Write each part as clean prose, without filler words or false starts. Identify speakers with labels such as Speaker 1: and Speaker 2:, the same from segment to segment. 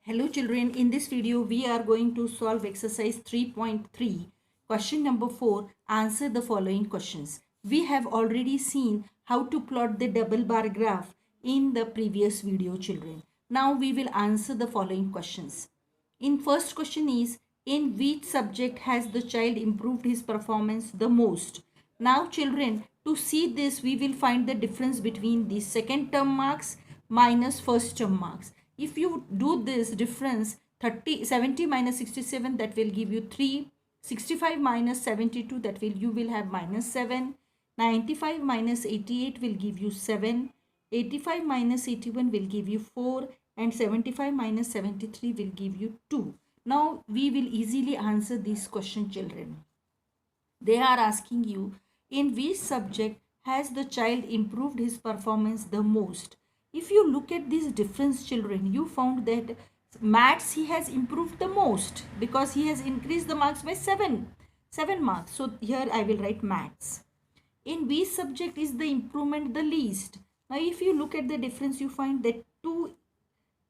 Speaker 1: Hello children, in this video we are going to solve exercise 3.3. Question number 4. Answer the following questions. We have already seen how to plot the double bar graph in the previous video children. Now we will answer the following questions. In first question is, in which subject has the child improved his performance the most? Now children, to see this we will find the difference between the second term marks minus first term marks. If you do this difference, 70 minus 67, that will give you 3. 65 minus 72, that will you will have minus 7. 95 minus 88 will give you 7. 85 minus 81 will give you 4. And 75 minus 73 will give you 2. Now we will easily answer this question children. They are asking you, in which subject has the child improved his performance the most? If you look at these difference children, you found that maths he has improved the most because he has increased the marks by 7 marks. So here I will write maths. In which subject is the improvement the least? Now if you look at the difference, you find that 2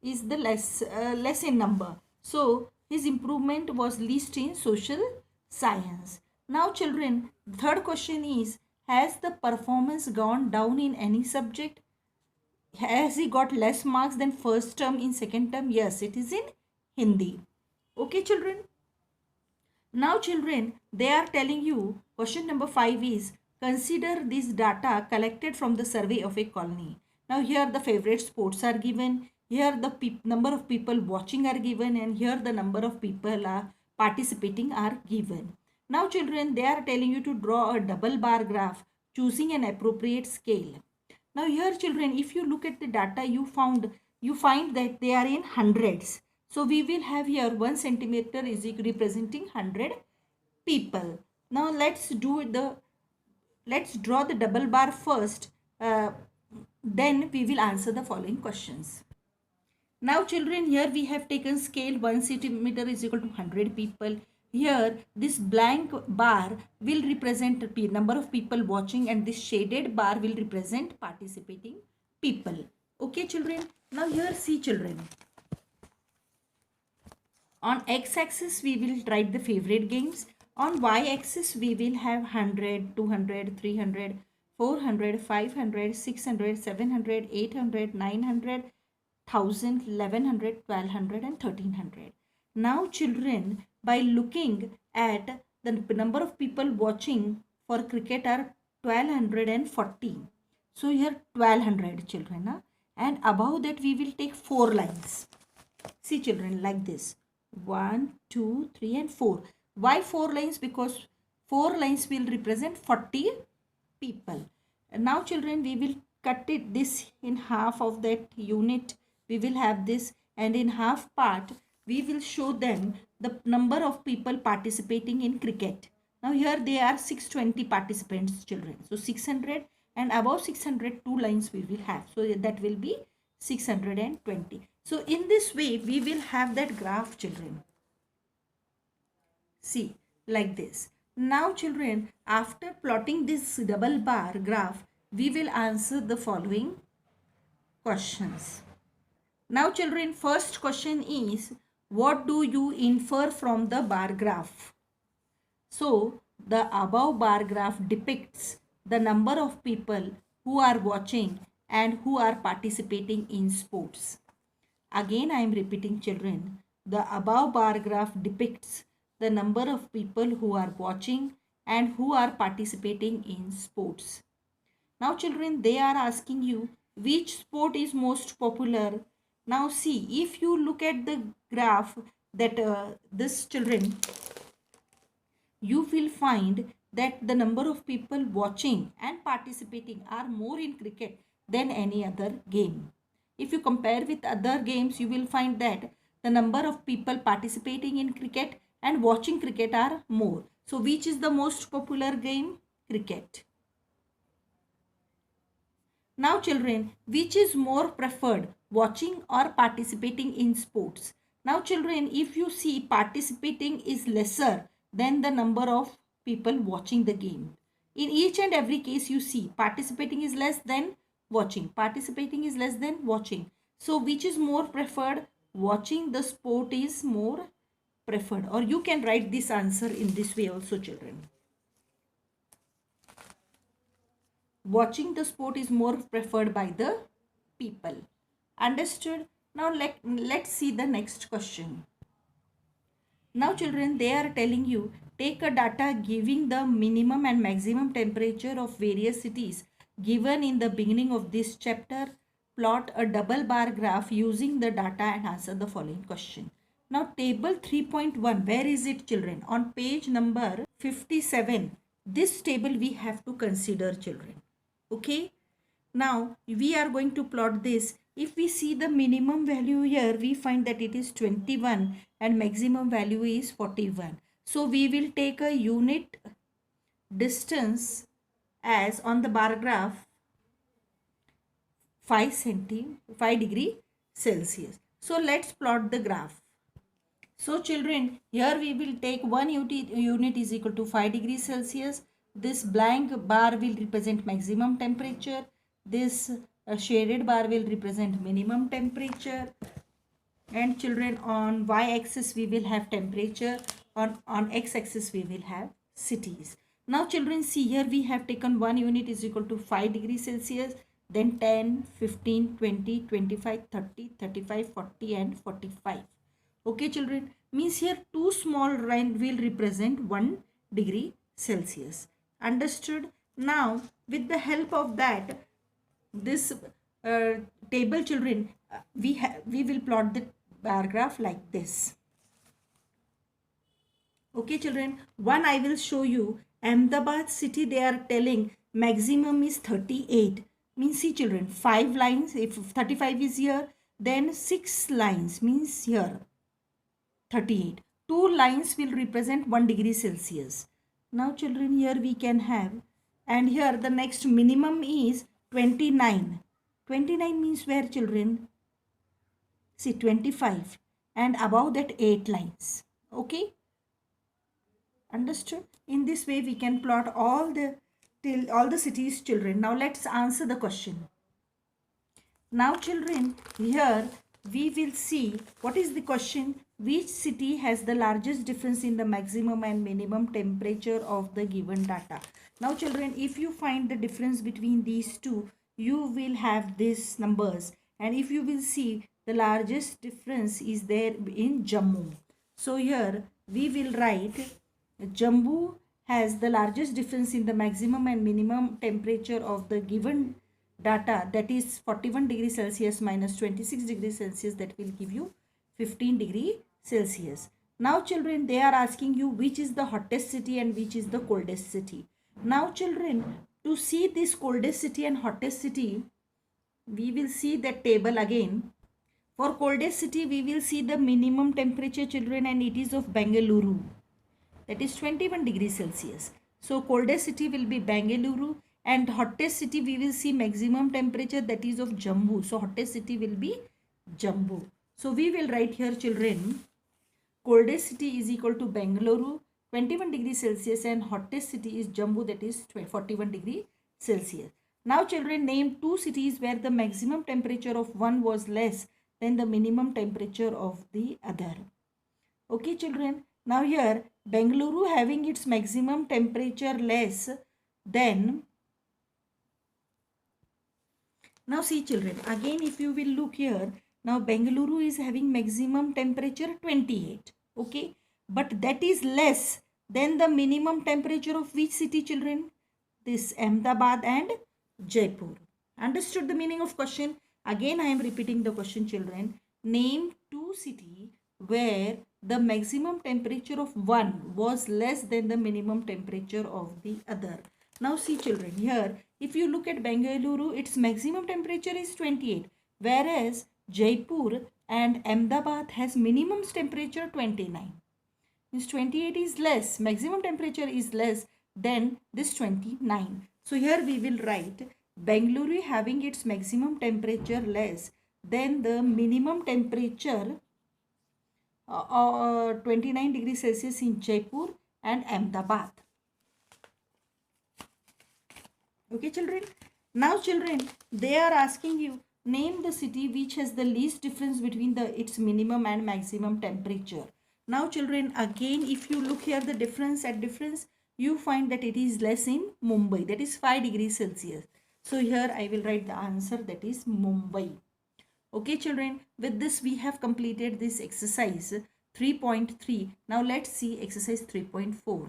Speaker 1: is the less in number. So his improvement was least in social science. Now children, third question is, has the performance gone down in any subject? Has he got less marks than first term in second term? Yes, it is in Hindi. Okay children. Now children, they are telling you, question number 5 is, consider this data collected from the survey of a colony. Now here the favorite sports are given, here the number of people watching are given, and here the number of people are participating are given. Now children, they are telling you to draw a double bar graph choosing an appropriate scale. Now here children, if you look at the data, you find that they are in hundreds. So we will have here 1 centimeter is representing 100 people. Now let's draw the double bar first. Then we will answer the following questions. Now children, here we have taken scale 1 centimeter is equal to 100 people. Here this blank bar will represent the number of people watching, and this shaded bar will represent participating people. Okay children. Now here see children. On x-axis we will write the favorite games. On y-axis we will have 100, 200, 300, 400, 500, 600, 700, 800, 900, 1000, 1100, 1200 and 1300. Now children, by looking at the number of people watching for cricket are 1240. So here 1200 children. And above that we will take 4 lines. See children, like this. 1, 2, 3 and 4. Why 4 lines? Because 4 lines will represent 40 people. And now children, we will cut this in half of that unit. We will have this, and in half part we will show them the number of people participating in cricket. Now here they are 620 participants children. So 600, and above 600 2 lines we will have. So that will be 620. So in this way we will have that graph children. See, like this. Now children, after plotting this double bar graph, we will answer the following questions. Now children, first question is, what do you infer from the bar graph? So the above bar graph depicts the number of people who are watching and who are participating in sports. Again I am repeating children, the above bar graph depicts the number of people who are watching and who are participating in sports. Now children, they are asking you, which sport is most popular? Now see, if you look at the graph that this children, you will find that the number of people watching and participating are more in cricket than any other game. If you compare with other games, you will find that the number of people participating in cricket and watching cricket are more. So which is the most popular game? Cricket. Now children, which is more preferred, watching or participating in sports? Now children, if you see, participating is lesser than the number of people watching the game. In each and every case you see, participating is less than watching. Participating is less than watching. So which is more preferred? watching the sport is more preferred, or you can write this answer in this way also, children. Watching the sport is more preferred by the people. Understood? Now let's see the next question. Now children, they are telling you, take a data giving the minimum and maximum temperature of various cities given in the beginning of this chapter. Plot a double bar graph using the data and answer the following question. Now table 3.1, where is it children? On page number 57. This table we have to consider, children. Okay. Now we are going to plot this. If we see the minimum value here, we find that it is 21 and maximum value is 41. So we will take a unit distance as on the bar graph 5 degree Celsius. So let's plot the graph. So children, here we will take 1 unit is equal to 5 degrees Celsius. This blank bar will represent maximum temperature. This shaded bar will represent minimum temperature. And children, on y-axis we will have temperature. On x-axis we will have cities. Now children, see here we have taken 1 unit is equal to 5 degrees Celsius. Then 10, 15, 20, 25, 30, 35, 40 and 45. Okay children, means here two small line will represent 1 degree Celsius. Understood? Now with the help of that, this table children, we will plot the bar graph like this. Okay children, one I will show you. Ahmedabad city, they are telling maximum is 38. Means see children, 5 lines, if 35 is here, then 6 lines means here 38. 2 lines will represent 1 degree Celsius. Now children, here we can have, and here the next minimum is 29. 29 means where children? See 25, and above that 8 lines. Okay? Understood? In this way we can plot all the cities children. Now let's answer the question. Now children, here we will see what is the question. Which city has the largest difference in the maximum and minimum temperature of the given data? Now children, if you find the difference between these two, you will have these numbers. And if you will see, the largest difference is there in Jammu. So here we will write Jammu has the largest difference in the maximum and minimum temperature of the given data, that is 41 degrees Celsius minus 26 degrees Celsius, that will give you 15 degree Celsius. Now children, they are asking you which is the hottest city and which is the coldest city. Now children, to see this coldest city and hottest city, we will see that table again. For coldest city, we will see the minimum temperature children, and it is of Bengaluru. That is 21 degrees Celsius. So coldest city will be Bengaluru, and hottest city we will see maximum temperature, that is of Jammu. So hottest city will be Jammu. So we will write here children, coldest city is equal to Bengaluru, 21 degrees Celsius, and hottest city is Jammu, that is 41 degrees Celsius. Now children, name 2 cities where the maximum temperature of one was less than the minimum temperature of the other. Okay children, now here Bengaluru having its maximum temperature less than, now see children, again if you will look here, now Bengaluru is having maximum temperature 28, okay, but that is less than the minimum temperature of which city children? This Ahmedabad and Jaipur. Understood the meaning of question? Again I am repeating the question children. Name 2 cities where the maximum temperature of one was less than the minimum temperature of the other. Now see children, here if you look at Bengaluru, its maximum temperature is 28, whereas Jaipur and Ahmedabad has minimum temperature 29. Means 28 is less, maximum temperature is less than this 29. So here we will write Bengaluru having its maximum temperature less than the minimum temperature 29 degrees Celsius in Jaipur and Ahmedabad. Okay children. Now children, they are asking you Name the city which has the least difference between its minimum and maximum temperature. Now children, again if you look here the difference, you find that it is less in Mumbai, that is 5 degrees Celsius. So here I will write the answer, that is Mumbai. Okay children, with this we have completed this exercise 3.3. Now let's see exercise 3.4.